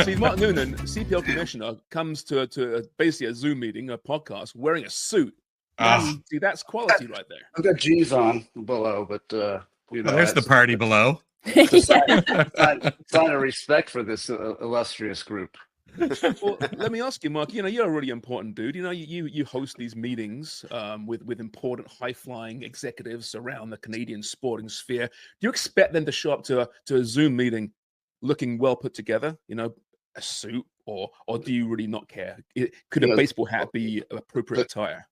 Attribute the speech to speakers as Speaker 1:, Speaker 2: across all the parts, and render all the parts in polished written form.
Speaker 1: See, Mark Noonan, CPL commissioner, comes to basically a Zoom meeting, a podcast, wearing a suit. See, that's quality right there.
Speaker 2: I've got jeans on below, but
Speaker 3: there's the party below.
Speaker 2: Sign of respect for this illustrious group.
Speaker 1: Well, let me ask you, Mark. You're a really important dude. You host these meetings with important high-flying executives around the Canadian sporting sphere. Do you expect them to show up to a Zoom meeting looking well put together? A suit, or do you really not care? Could a baseball hat be appropriate attire?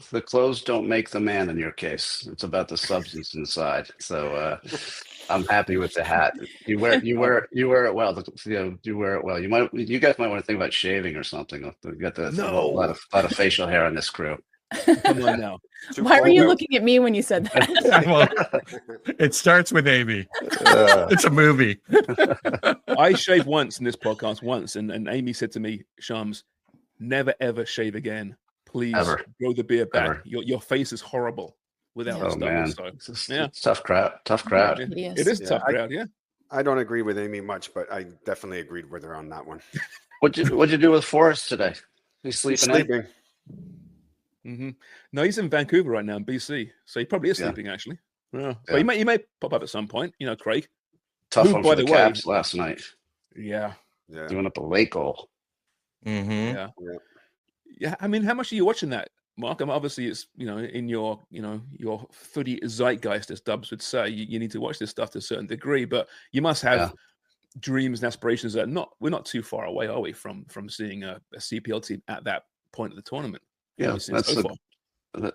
Speaker 2: The clothes don't make the man in your case. It's about the substance inside. So I'm happy with the hat. You wear it well. You wear it well. You guys might want to think about shaving or something. We've got a lot of facial hair on this crew.
Speaker 1: Come on now.
Speaker 4: Why were you looking at me when you said that?
Speaker 3: Well, it starts with Amy. It's a movie.
Speaker 1: I shaved once in this podcast and Amy said to me, Shams, never ever shave again. Please grow the beard back. Your face is horrible without stuff.
Speaker 2: Man.
Speaker 1: So,
Speaker 2: it's tough crowd.
Speaker 1: It is a tough crowd. Yeah.
Speaker 5: I don't agree with Amy much, but I definitely agreed with her on that one.
Speaker 2: What'd you do with Forrest today? He's sleeping.
Speaker 1: Mm-hmm. No, he's in Vancouver right now in BC, so he probably is sleeping actually. Yeah. But he may pop up at some point. Craig.
Speaker 2: Tough one for the Caps last night.
Speaker 1: Yeah.
Speaker 2: Doing up a late goal.
Speaker 3: Mm-hmm.
Speaker 1: Yeah. I mean, how much are you watching that, Mark? Obviously, it's in your your footy zeitgeist, as Dubs would say. You need to watch this stuff to a certain degree, but you must have dreams and aspirations that we're not too far away, are we, from seeing a CPL team at that point of the tournament?
Speaker 2: Yeah,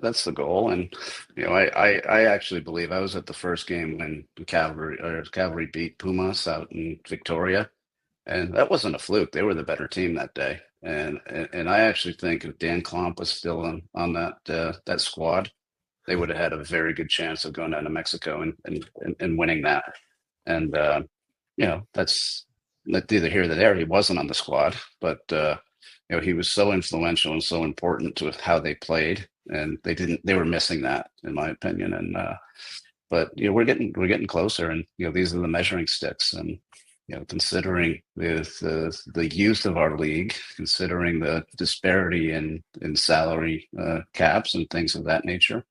Speaker 2: that's the goal, and I actually believe I was at the first game when Cavalry beat Pumas out in Victoria, and that wasn't a fluke. They were the better team that day. And I actually think if Dan Klomp was still on that squad, they would have had a very good chance of going down to Mexico and winning that. And that's neither here nor there. He wasn't on the squad, but he was so influential and so important to how they played, and they were missing that, in my opinion. And but we're getting closer, and these are the measuring sticks. And considering the youth of our league, considering the disparity in salary caps and things of that nature,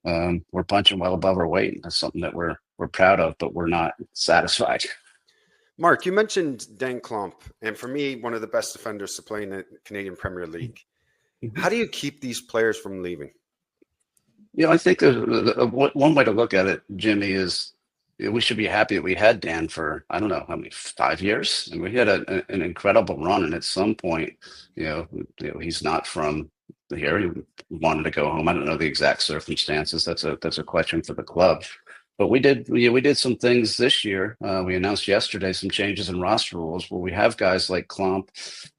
Speaker 2: we're punching well above our weight. That's something that we're proud of, but we're not satisfied.
Speaker 5: Mark, you mentioned Dan Klomp, and for me, one of the best defenders to play in the Canadian Premier League. How do you keep these players from leaving?
Speaker 2: I think one way to look at it, Jimmy, is we should be happy that we had Dan for, I don't know how many, 5 years, and we had an incredible run. And at some point, he's not from here. He wanted to go home. I don't know the exact circumstances. That's a question for the club. But we did some things this year. We announced yesterday some changes in roster rules where we have guys like Klomp,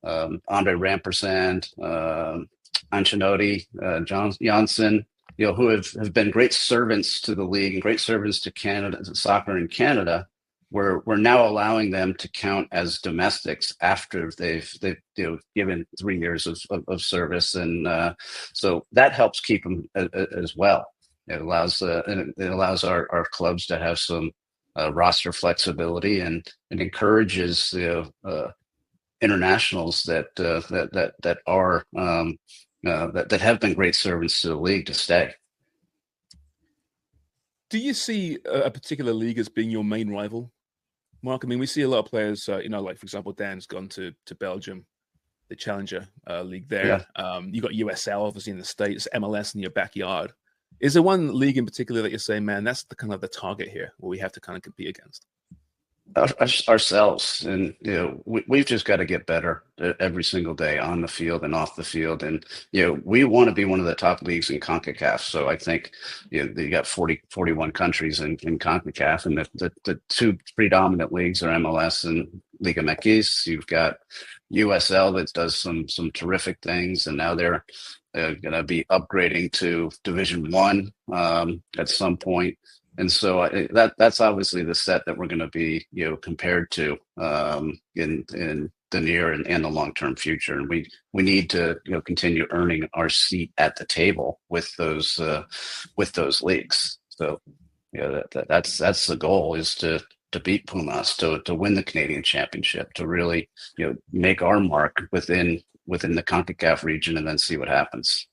Speaker 2: Andre Rampersand, Ancelotti, Johnson, who have been great servants to the league and great servants to Canada, to soccer in Canada. We're now allowing them to count as domestics after they've given 3 years of service, and so that helps keep them as well. It allows our clubs to have some roster flexibility, and encourages internationals that are that have been great servants to the league to stay.
Speaker 1: Do you see a particular league as being your main rival, Mark? I mean, we see a lot of players, like, for example, Dan's gone to Belgium, the Challenger League there. Yeah. You got USL, obviously, in the States, MLS in your backyard. Is there one league in particular that you're saying, man, that's the kind of the target here where we have to kind of compete against?
Speaker 2: Ourselves, and we've just got to get better every single day on the field and off the field, and we want to be one of the top leagues in CONCACAF. So I think you got 41 countries in CONCACAF, and the two predominant leagues are MLS and Liga MX. You've got USL that does some terrific things, and now they're going to be upgrading to Division 1 at some point. And so that's obviously the set that we're going to be, compared to in the near and the long-term future. And we need to, continue earning our seat at the table with those leagues. So that's the goal, is to beat Pumas, to win the Canadian Championship, to really, make our mark within the CONCACAF region, and then see what happens.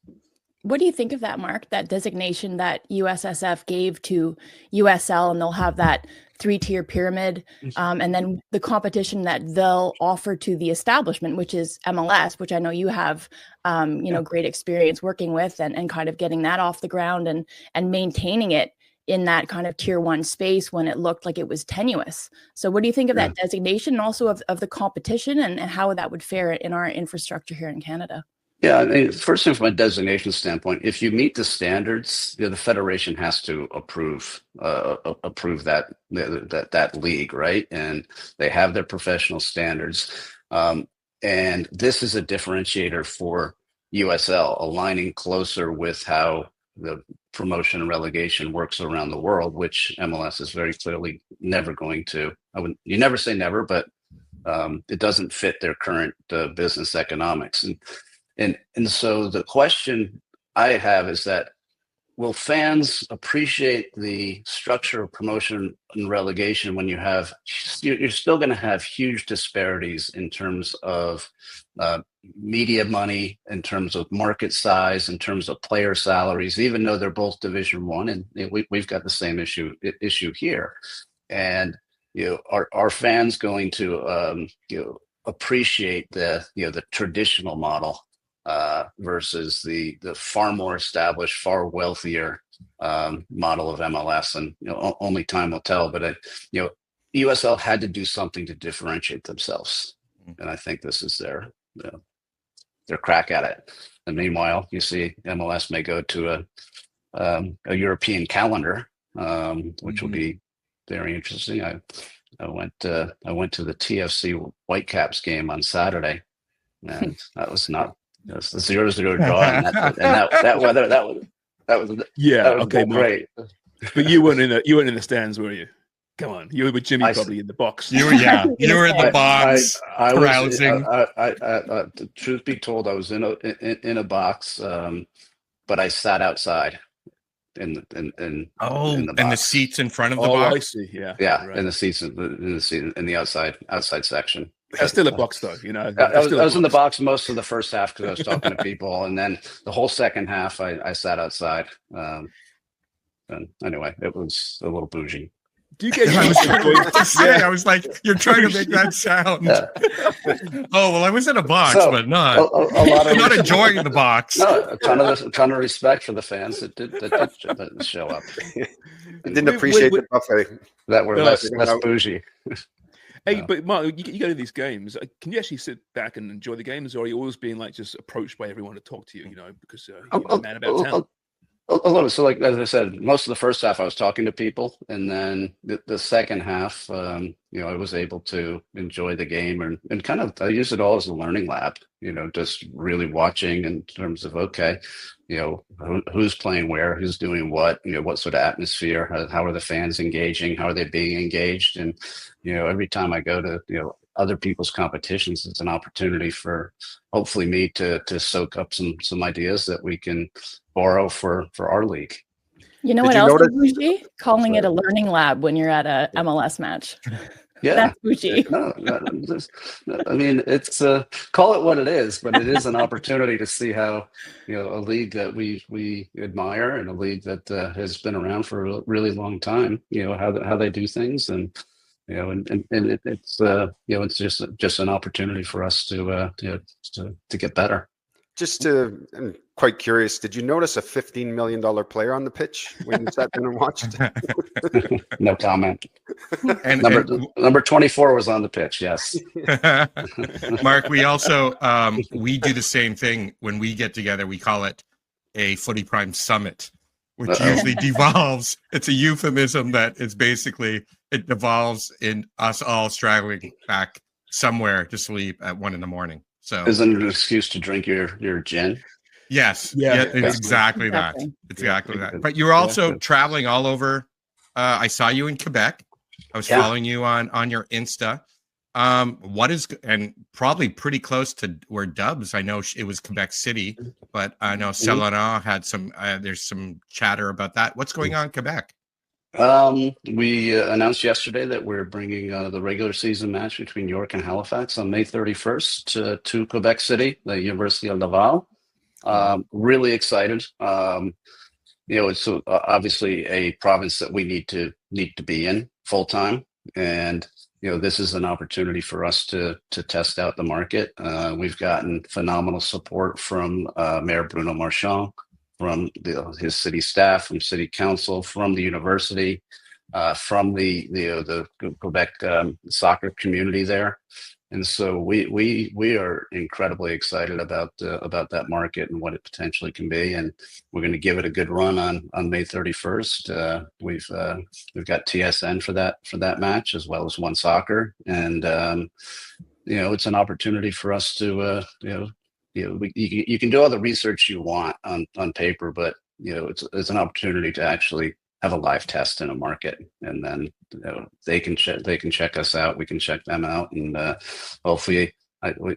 Speaker 4: What do you think of that, Mark, that designation that USSF gave to USL, and they'll have that 3-tier pyramid, and then the competition that they'll offer to the establishment, which is MLS, which I know you have, great experience working with, and kind of getting that off the ground and maintaining it in that kind of tier 1 space when it looked like it was tenuous. So what do you think of that designation, and also of the competition, and how that would fare in our infrastructure here in Canada?
Speaker 2: Yeah, I mean, first thing from a designation standpoint, if you meet the standards, the federation has to approve that league, right? And they have their professional standards, and this is a differentiator for USL, aligning closer with how the promotion and relegation works around the world, which MLS is very clearly never going to. You never say never, but it doesn't fit their current business economics. And so the question I have is that, will fans appreciate the structure of promotion and relegation when you're still going to have huge disparities in terms of media money, in terms of market size, in terms of player salaries, even though they're both Division I, and we've got the same issue here. And are fans going to appreciate the traditional model versus the far more established, far wealthier model of MLS? And only time will tell. But USL had to do something to differentiate themselves, and I think this is their crack at it. And meanwhile, you see MLS may go to a European calendar, which will be very interesting. I went to the TFC Whitecaps game on Saturday, and that was not. It was a 0-0 draw, and that weather, that was
Speaker 1: okay, great. But you weren't in the stands, were you? Come on, you were with Jimmy probably in the box.
Speaker 3: You were in the box.
Speaker 2: Truth be told, I was in a box, but I sat outside in the box.
Speaker 3: In the seats in front of the box.
Speaker 1: I see. Yeah,
Speaker 2: right. In the seats in the outside section.
Speaker 1: That's still a box, though.
Speaker 2: I was in the box most of the first half because I was talking to people, and then the whole second half I sat outside. And anyway, it was a little bougie.
Speaker 1: Do you get?
Speaker 3: I was like, you're trying to make that sound. Yeah. Oh well, I was in a box, but not. I'm not enjoying the box.
Speaker 2: No, a ton of respect for the fans that did show up.
Speaker 5: I didn't appreciate the buffet
Speaker 2: that were less bougie.
Speaker 1: Hey, but Mark, you go to these games. Can you actually sit back and enjoy the games, or are you always being like just approached by everyone to talk to you? Because you're a man about town.
Speaker 2: A little. So, like as I said, most of the first half I was talking to people, and then the second half, I was able to enjoy the game and kind of I use it all as a learning lab. Just really watching in terms of who's playing where, who's doing what, what sort of atmosphere, how are the fans engaging, how are they being engaged, and every time I go to other people's competitions, it's an opportunity for hopefully me to soak up some ideas that we can borrow for our league.
Speaker 4: You know what else is bougie? Calling it a learning lab when you're at a MLS match.
Speaker 2: Yeah,
Speaker 4: that's bougie.
Speaker 2: No, I mean, it's call it what it is, but it is an opportunity to see how a league that we admire and a league that has been around for a really long time. How they do things, and it's just an opportunity for us to get better.
Speaker 5: I'm quite curious, did you notice a $15 million player on the pitch when you sat down and watched?
Speaker 2: No comment. And number 24 was on the pitch. Yes.
Speaker 3: Mark, we also we do the same thing when we get together. We call it a Footy Prime Summit, which usually devolves. It's a euphemism that is basically it devolves in us all straggling back somewhere to sleep at 1 a.m. So
Speaker 2: isn't it an excuse to drink your gin?
Speaker 3: Yes. Yeah, it's exactly that. Exactly that. But you're also traveling all over. I saw you in Quebec. I was following you on your Insta. And probably pretty close to where Dubs. I know it was Quebec City, but I know Saint Laurent had some. There's some chatter about that. What's going on in Quebec?
Speaker 2: We announced yesterday that we're bringing the regular season match between York and Halifax on May 31st to Quebec City, the University of Laval. Really excited. It's obviously a province that we need to be in full time, and this is an opportunity for us to test out the market. We've gotten phenomenal support from Mayor Bruno Marchand, from his city staff, from city council, from the university, from the Quebec soccer community there. And so we are incredibly excited about that market and what it potentially can be, and we're going to give it a good run on May 31st. We've got TSN for that match, as well as One Soccer, and it's an opportunity for us to you can do all the research you want on paper, but it's an opportunity to actually have a live test in a market, and then they can check us out, we can check them out, and hopefully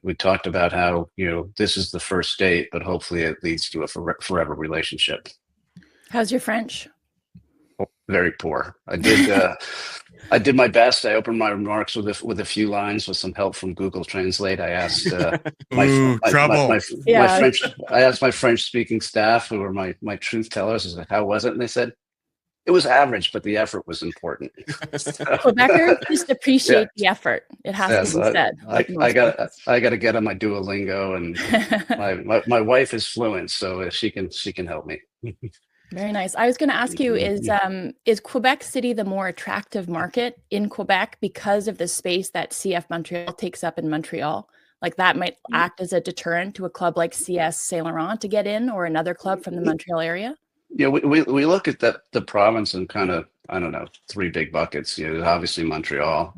Speaker 2: we talked about how this is the first date, but hopefully it leads to a forever relationship.
Speaker 4: How's your French?
Speaker 2: Very poor. I did my best. I opened my remarks with a few lines with some help from Google Translate. I asked my French speaking staff, who were my truth tellers, I said, how was it? And they said, it was average, but the effort was important.
Speaker 4: Quebecers just appreciate the effort. It has to be said.
Speaker 2: I got to get on my Duolingo, and my wife is fluent, so she can help me.
Speaker 4: Very nice. I was going to ask you, is Quebec City the more attractive market in Quebec because of the space that CF Montreal takes up in Montreal? Like that might act as a deterrent to a club like CS Saint Laurent to get in, or another club from the Montreal area?
Speaker 2: Yeah, we look at the province in kind of, I don't know, three big buckets. Obviously Montreal,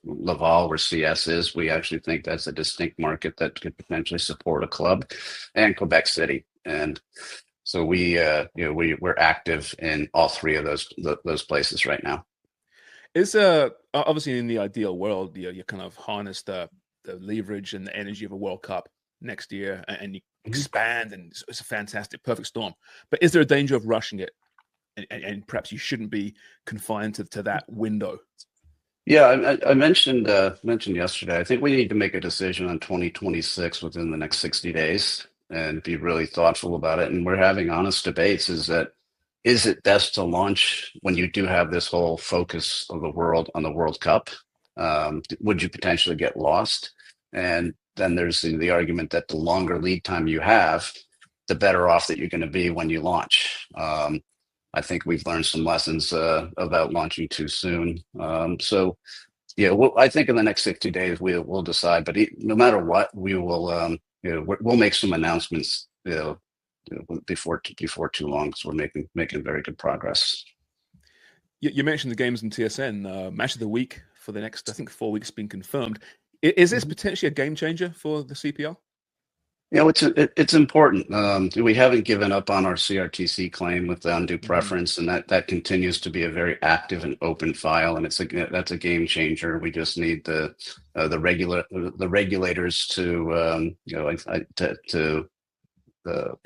Speaker 2: Laval, where CS is. We actually think that's a distinct market that could potentially support a club, and Quebec City. And so we're active in all three of those places right now.
Speaker 1: Is obviously in the ideal world, you kind of harness the leverage and the energy of a World Cup next year, and you expand, and it's a fantastic, perfect storm. But is there a danger of rushing it, and perhaps you shouldn't be confined to that window?
Speaker 2: Yeah, I mentioned yesterday, I think we need to make a decision on 2026 within the next 60 days and be really thoughtful about it. And we're having honest debates. Is it best to launch when you do have this whole focus of the world on the World Cup? Would you potentially get lost? And then there's the argument that the longer lead time you have, the better off that you're going to be when you launch. I think we've learned some lessons about launching too soon. So, yeah, I think in the next 60 days we'll decide. But no matter what, we will we'll make some announcements before too long, because we're making very good progress.
Speaker 1: You mentioned the games in TSN. Match of the week for the next, I think, 4 weeks been confirmed. Is this potentially a game changer for the CPL?
Speaker 2: It's important. We haven't given up on our CRTC claim with the undue preference, and that continues to be a very active and open file, and that's a game changer. We just need the regulators to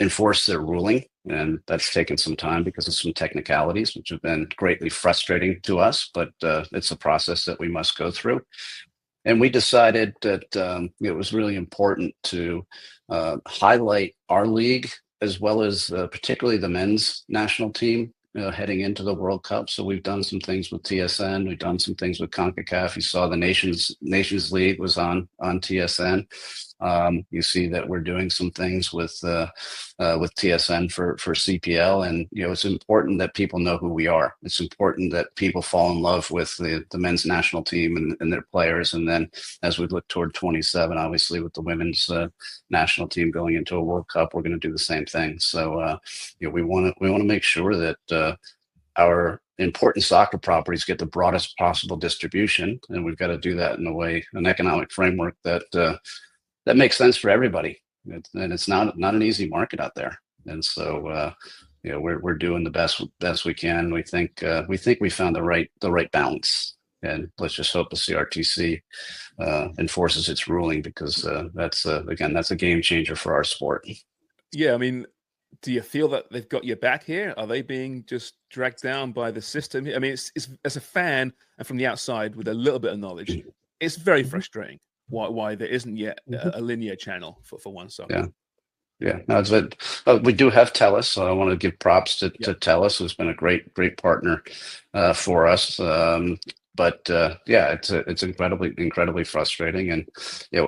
Speaker 2: enforce their ruling, and that's taken some time because of some technicalities, which have been greatly frustrating to us. But it's a process that we must go through. And we decided that it was really important to highlight our league, as well as particularly the men's national team heading into the World Cup. So we've done some things with TSN. We've done some things with CONCACAF. You saw the Nations League was on TSN. You see that we're doing some things with TSN for CPL, and it's important that people know who we are. It's important that people fall in love with the men's national team and their players. And then as we look toward 27, obviously with the women's national team going into a World Cup, we're going to do the same thing. So we want to make sure that our important soccer properties get the broadest possible distribution, and we've got to do that in an economic framework that makes sense for everybody. And it's not an easy market out there. And so, we're doing the best we can. We think we found the right balance, and let's just hope the CRTC enforces its ruling, because that's a game changer for our sport.
Speaker 1: Yeah, I mean, do you feel that they've got your back here? Are they being just dragged down by the system? I mean, it's as a fan and from the outside with a little bit of knowledge, it's very frustrating why there isn't yet a linear channel for One Soccer.
Speaker 2: Yeah, no, we do have TELUS, so I want to give props to TELUS, who's been a great partner for us. But it's incredibly frustrating, and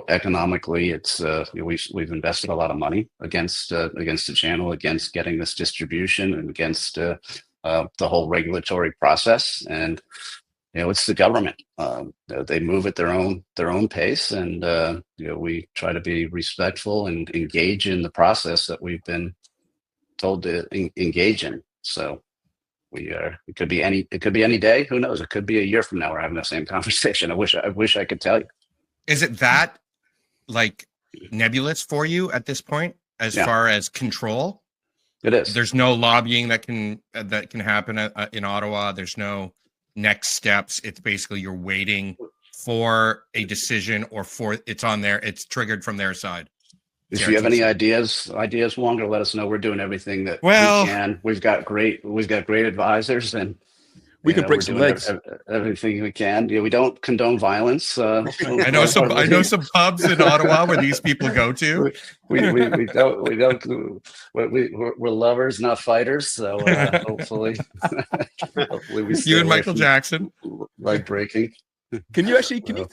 Speaker 2: economically, it's we've invested a lot of money against the channel, against getting this distribution, and against the whole regulatory process, and it's the government. They move at their own pace, and we try to be respectful and engage in the process that we've been told to engage in. So it could be any day. Who knows? It could be a year from now we're having the same conversation. I wish I could tell you.
Speaker 3: Is it that like nebulous for you at this point as far as control?
Speaker 2: It is.
Speaker 3: There's no lobbying that can happen in Ottawa. There's no next steps. It's basically you're waiting for a decision, or for it's on there. It's triggered from their side.
Speaker 2: If you have any ideas, Wonger, let us know. We're doing everything that we can. We've got great advisors, and
Speaker 1: we can break some legs.
Speaker 2: Everything we can. We don't condone violence.
Speaker 3: I know some pubs in Ottawa where these people go to.
Speaker 2: We don't. We're lovers, not fighters. So hopefully we stay
Speaker 3: you and Michael Jackson
Speaker 2: like breaking.
Speaker 1: Can you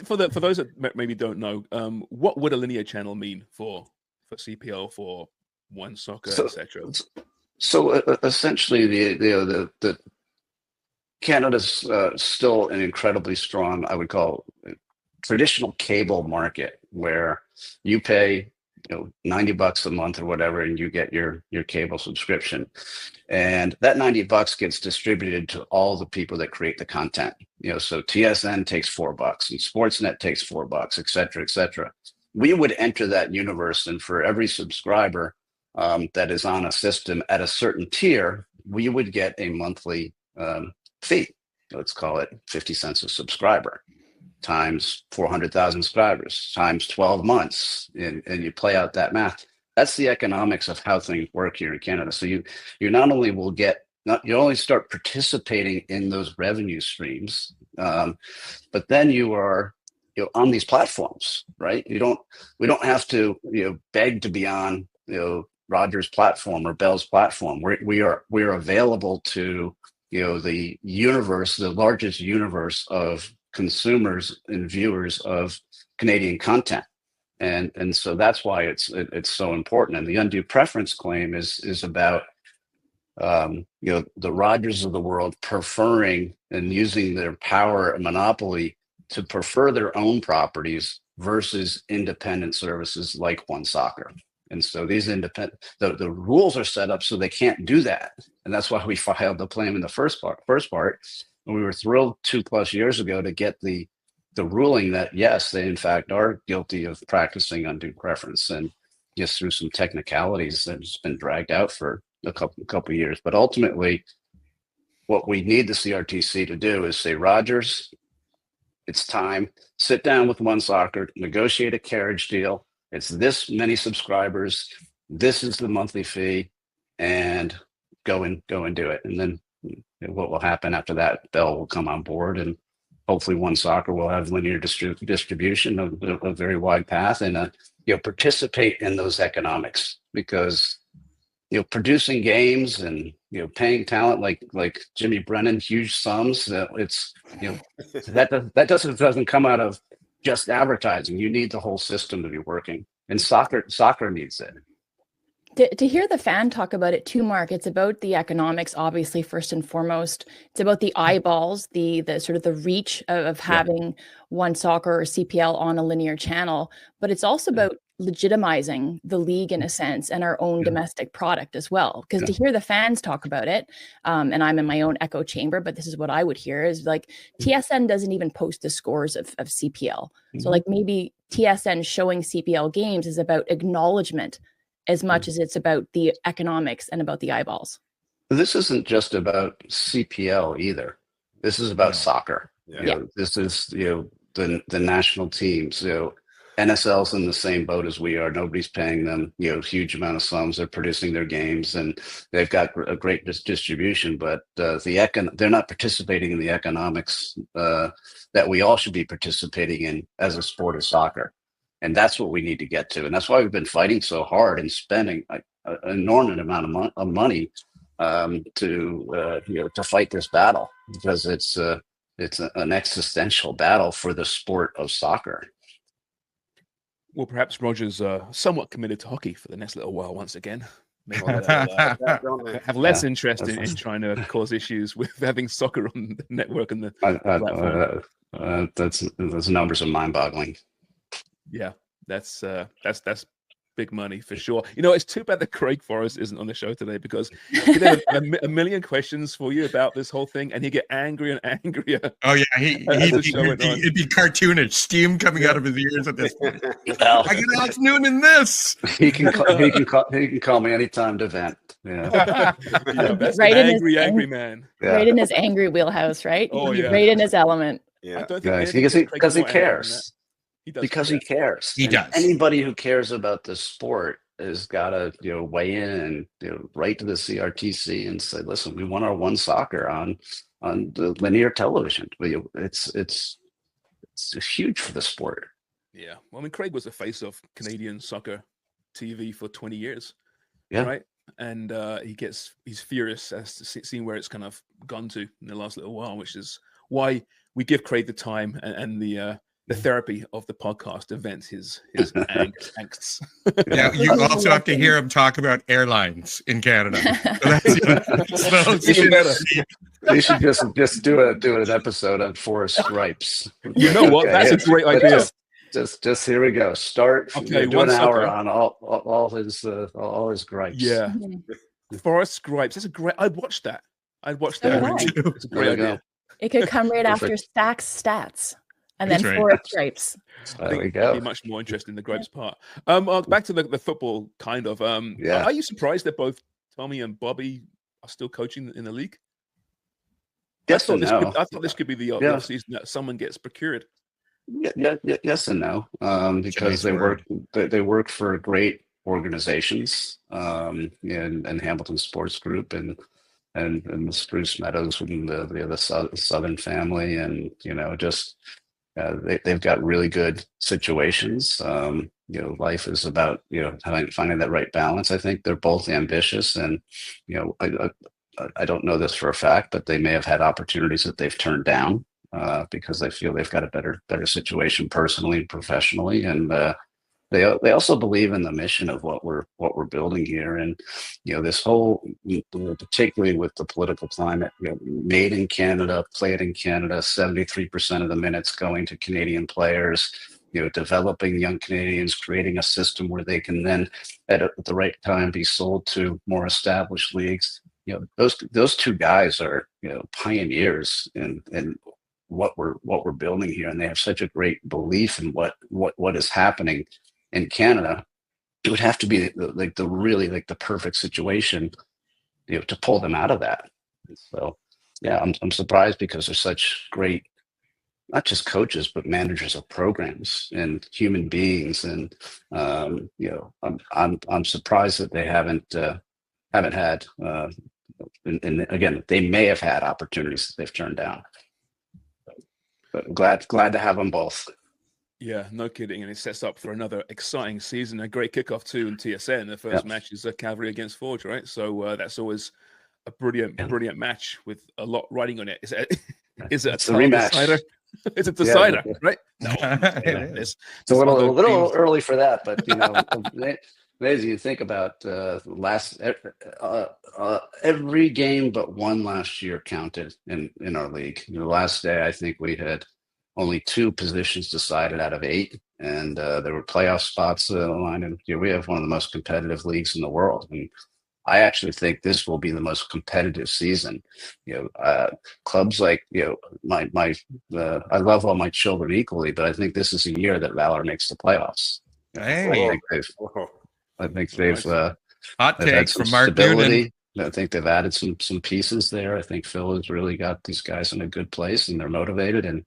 Speaker 1: for those that maybe don't know, what would a linear channel mean for CPL, for One Soccer, etc.?
Speaker 2: So essentially, the Canada's still an incredibly strong, I would call, traditional cable market, where you pay $90 a month or whatever, and you get your cable subscription, and that $90 gets distributed to all the people that create the content. So TSN takes $4 and Sportsnet takes $4, et cetera. We would enter that universe, and for every subscriber that is on a system at a certain tier, we would get a monthly fee. Let's call it 50 cents a subscriber, times 400,000 subscribers, times 12 months, and you play out that math. That's the economics of how things work here in Canada. So you not only will you only start participating in those revenue streams, but then you are on these platforms, right? We don't have to beg to be on Rogers' platform or Bell's platform. We are available to the universe, the largest universe of consumers and viewers of Canadian content, and so that's why it's so important. And the undue preference claim is about the Rogers of the world preferring and using their power and monopoly to prefer their own properties versus independent services like One Soccer. And so these the rules are set up so they can't do that, and that's why we filed the claim in the first part. And we were thrilled 2+ years ago to get the ruling that yes, they in fact are guilty of practicing undue preference, and just through some technicalities that's been dragged out for a couple years. But ultimately, what we need the CRTC to do is say, Rogers, it's time. Sit down with One Soccer, negotiate a carriage deal. It's this many subscribers. This is the monthly fee, and go and do it. And then what will happen after that? Bell will come on board, and hopefully One Soccer will have linear distribution of a very wide path, and participate in those economics, because producing games and paying talent like Jimmy Brennan huge sums, that doesn't come out of just advertising. You need the whole system to be working, and soccer needs it.
Speaker 4: To hear the fan talk about it too, Mark, it's about the economics, obviously, first and foremost. It's about the eyeballs, the sort of the reach of having One Soccer or CPL on a linear channel, but it's also about legitimizing the league in a sense, and our own domestic product as well. Because to hear the fans talk about it, and I'm in my own echo chamber, but this is what I would hear, is like TSN doesn't even post the scores of CPL. So like maybe TSN showing CPL games is about acknowledgement as much as it's about the economics and about the eyeballs.
Speaker 2: This isn't just about CPL either. This is about soccer. This is the national teams. NSL's in the same boat as we are. Nobody's paying them, huge amount of sums. They're producing their games, and they've got a great distribution. But they're not participating in the economics that we all should be participating in as a sport of soccer. And that's what we need to get to. And that's why we've been fighting so hard and spending an enormous amount of money to fight this battle, because it's an existential battle for the sport of soccer.
Speaker 1: Well, perhaps Roger's somewhat committed to hockey for the next little while once again. Maybe have less interest in trying to cause issues with having soccer on the network and the platform.
Speaker 2: Those numbers are mind-boggling.
Speaker 1: Yeah, that's big money for sure. It's too bad that Craig Forrest isn't on the show today, because he'd have a million questions for you about this whole thing, and he'd get angrier and angrier.
Speaker 3: Oh yeah, it'd be cartoonish, steam coming out of his ears at this point. I can ask Noonan this.
Speaker 2: He can call me anytime to vent. Yeah,
Speaker 1: that's
Speaker 4: right,
Speaker 1: an angry man.
Speaker 2: Yeah.
Speaker 4: Right in his angry wheelhouse, right?
Speaker 1: Oh, yeah.
Speaker 4: Right in his element.
Speaker 5: Yeah,
Speaker 2: because he cares. Because he cares.
Speaker 3: He does.
Speaker 2: Anybody who cares about the sport has got to weigh in and write to the CRTC and say, listen, we want our one soccer on the linear television. It's huge for the sport.
Speaker 1: Yeah, well, I mean, Craig was the face of Canadian soccer TV for 20 years.
Speaker 2: Yeah,
Speaker 1: right. And he's furious as to seeing where it's kind of gone to in the last little while, which is why we give Craig the time and the therapy of the podcast to vent his angsts.
Speaker 3: Yeah, you also have to hear him talk about airlines in Canada. So
Speaker 2: we should just do an episode on Forrest gripes.
Speaker 1: You know what? That's a great idea.
Speaker 2: Just here we go. Start.
Speaker 1: Okay,
Speaker 2: do an hour on all his gripes.
Speaker 1: Yeah, Forrest gripes. That's a great. I'd watch that. It's a great idea.
Speaker 4: It could come right after Stack's stats. And then
Speaker 3: That's right.
Speaker 4: Forrest gripes.
Speaker 2: There we
Speaker 1: I'd
Speaker 2: go.
Speaker 1: be much more interested in the gripes part. Back to the football kind of.
Speaker 2: Yeah.
Speaker 1: Are you surprised that both Tommy and Bobby are still coaching in the league?
Speaker 2: Yes and no.
Speaker 1: I thought this could be the season that someone gets procured.
Speaker 2: Yeah, yes and no. Because they work for great organizations, and Hamilton Sports Group and the Spruce Meadows and the other Southern family, and they've got really good situations. Life is about finding that right balance. I think they're both ambitious, and I don't know this for a fact, but they may have had opportunities that they've turned down because they feel they've got a better situation personally and professionally, and they also believe in the mission of what we're building here, and this whole, particularly with the political climate, made in Canada, played in Canada, 73% of the minutes going to Canadian players, developing young Canadians, creating a system where they can then at the right time be sold to more established leagues. Those two guys are pioneers in what we're building here, and they have such a great belief in what is happening in Canada. It would have to be the perfect situation, to pull them out of that. So, yeah, I'm surprised, because they're such great, not just coaches, but managers of programs and human beings. And I'm surprised that they haven't had. And again, they may have had opportunities that they've turned down. But glad to have them both.
Speaker 1: Yeah, no kidding. And it sets up for another exciting season. A great kickoff too in TSN. The first match is Cavalry against Forge, right? So that's always a brilliant match with a lot riding on it. Is it a
Speaker 2: rematch
Speaker 1: decider? It's a decider, right? No,
Speaker 2: it's a little early for that, but as you think about every game but one last year counted in our league. The last day, I think we had only 2 positions decided out of 8, and there were playoff spots aligned. And we have one of the most competitive leagues in the world, and I actually think this will be the most competitive season. Clubs like I love all my children equally, but I think this is a year that Valor makes the playoffs.
Speaker 3: Hey.
Speaker 2: I think they've
Speaker 3: hot take
Speaker 2: some
Speaker 3: from Mark
Speaker 2: stability. Noonan. I think they've added some pieces there. I think Phil has really got these guys in a good place, and they're motivated, and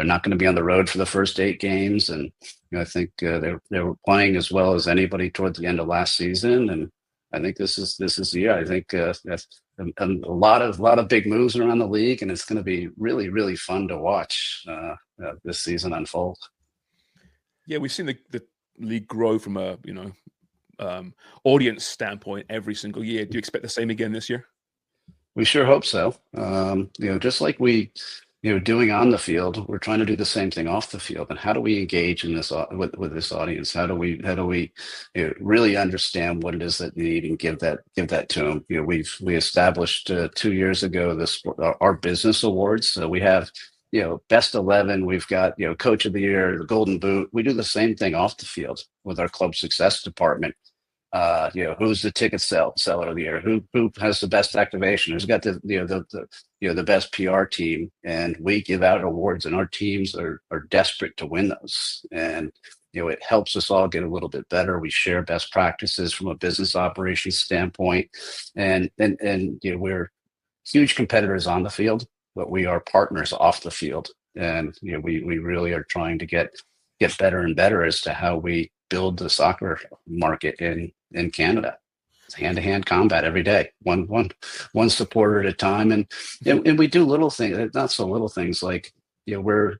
Speaker 2: They're not going to be on the road for the first 8 games, and I think they were playing as well as anybody towards the end of last season. And I think this is the year. I think that's a lot of big moves around the league, and it's going to be really, really fun to watch this season unfold.
Speaker 1: Yeah, we've seen the league grow from a audience standpoint every single year. Do you expect the same again this year?
Speaker 2: We sure hope so. Just like we doing on the field, we're trying to do the same thing off the field. And how do we engage in this with this audience? How do we really understand what it is that they need and give that to them? We established 2 years ago our business awards. So we have best 11. We've got coach of the year, the golden boot. We do the same thing off the field with our club success department. Who's the ticket seller of the year? Who has the best activation? Who's got the best PR team? And we give out awards, and our teams are desperate to win those. And it helps us all get a little bit better. We share best practices from a business operations standpoint, and we're huge competitors on the field, but we are partners off the field. And we really are trying to get better and better as to how we build the soccer market in Canada. It's hand-to-hand combat every day, one supporter at a time, and we do little things, not so little things like we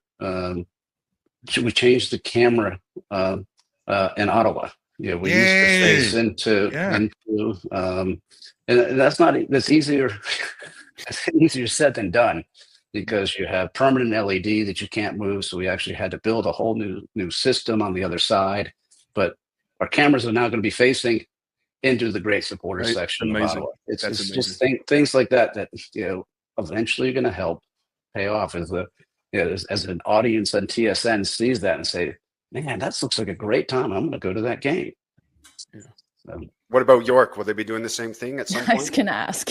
Speaker 2: changed the camera in Ottawa. We used to face into and that's easier. It's easier said than done, because you have permanent LED that you can't move. So we actually had to build a whole new system on the other side. But our cameras are now going to be facing into the great supporter section of Ottawa. It's just things like that eventually are going to help pay off as an audience on TSN sees that and say, man, that looks like a great time. I'm going to go to that game.
Speaker 1: Yeah.
Speaker 2: So,
Speaker 5: what about York? Will they be doing the same thing at some point?
Speaker 4: I was going to ask.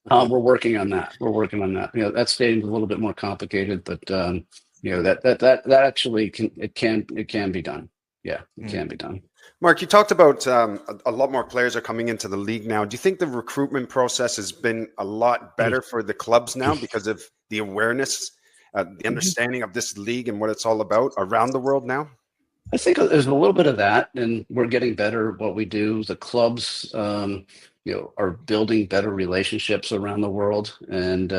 Speaker 2: we're working on that. That stadium's a little bit more complicated, but that actually can be done. Yeah, it can be done.
Speaker 5: Mark, you talked about a lot more players are coming into the league now. Do you think the recruitment process has been a lot better for the clubs now because of the awareness, the understanding of this league and what it's all about around the world now?
Speaker 2: I think there's a little bit of that, and we're getting better at what we do. The clubs, are building better relationships around the world, and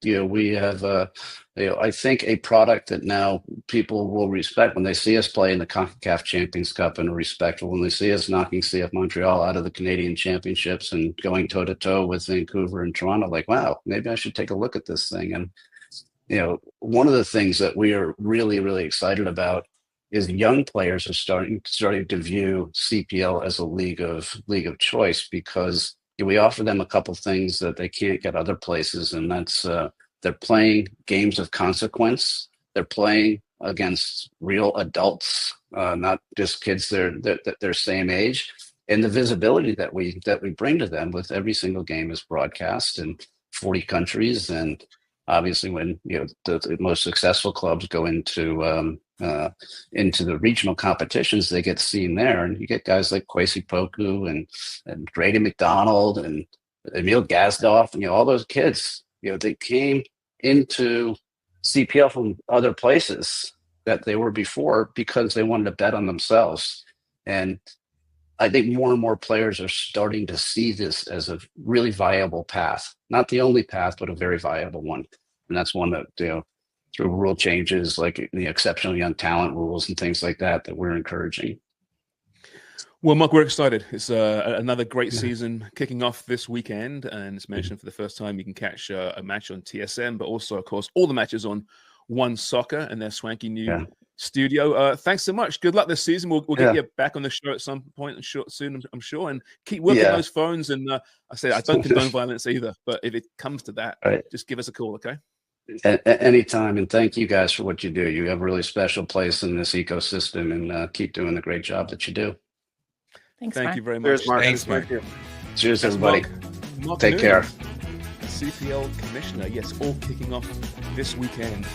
Speaker 2: we have, I think, a product that now people will respect when they see us play in the CONCACAF Champions Cup, and respectful when they see us knocking CF Montreal out of the Canadian Championships and going toe to toe with Vancouver and Toronto. Like, wow, maybe I should take a look at this thing. And one of the things that we are really, really excited about is young players are starting to view CPL as a league of choice, because we offer them a couple things that they can't get other places, and that's they're playing games of consequence. They're playing against real adults, not just kids their same age, and the visibility that we bring to them with every single game is broadcast in 40 countries, and obviously when the most successful clubs go into the regional competitions, they get seen there, and you get guys like Kwesi Poku and Grady McDonald and Emil Gazdoff, and all those kids, they came into CPL from other places that they were before because they wanted to bet on themselves. And I think more and more players are starting to see this as a really viable path, not the only path, but a very viable one. And that's one that through rule changes like the exceptional young talent rules and things like that we're encouraging.
Speaker 1: Well, Mark, we're excited. It's another great season kicking off this weekend, and it's mentioned for the first time you can catch a match on TSN, but also, of course, all the matches on One Soccer and their swanky new studio. Thanks so much. Good luck this season. We'll get you back on the show at some point soon, I'm sure, and keep working those phones. And I don't condone violence either, but if it comes to that, just give us a call, okay?
Speaker 2: Anytime, and thank you guys for what you do. You have a really special place in this ecosystem, and keep doing the great job that you do.
Speaker 4: Thanks,
Speaker 1: Thank
Speaker 4: Mark.
Speaker 1: you very much.
Speaker 5: Cheers, Mark.
Speaker 3: Thanks, Mark.
Speaker 2: Cheers, everybody.
Speaker 1: Mark
Speaker 2: Take
Speaker 1: Noonan,
Speaker 2: care.
Speaker 1: CPL Commissioner. Yes, all kicking off this weekend.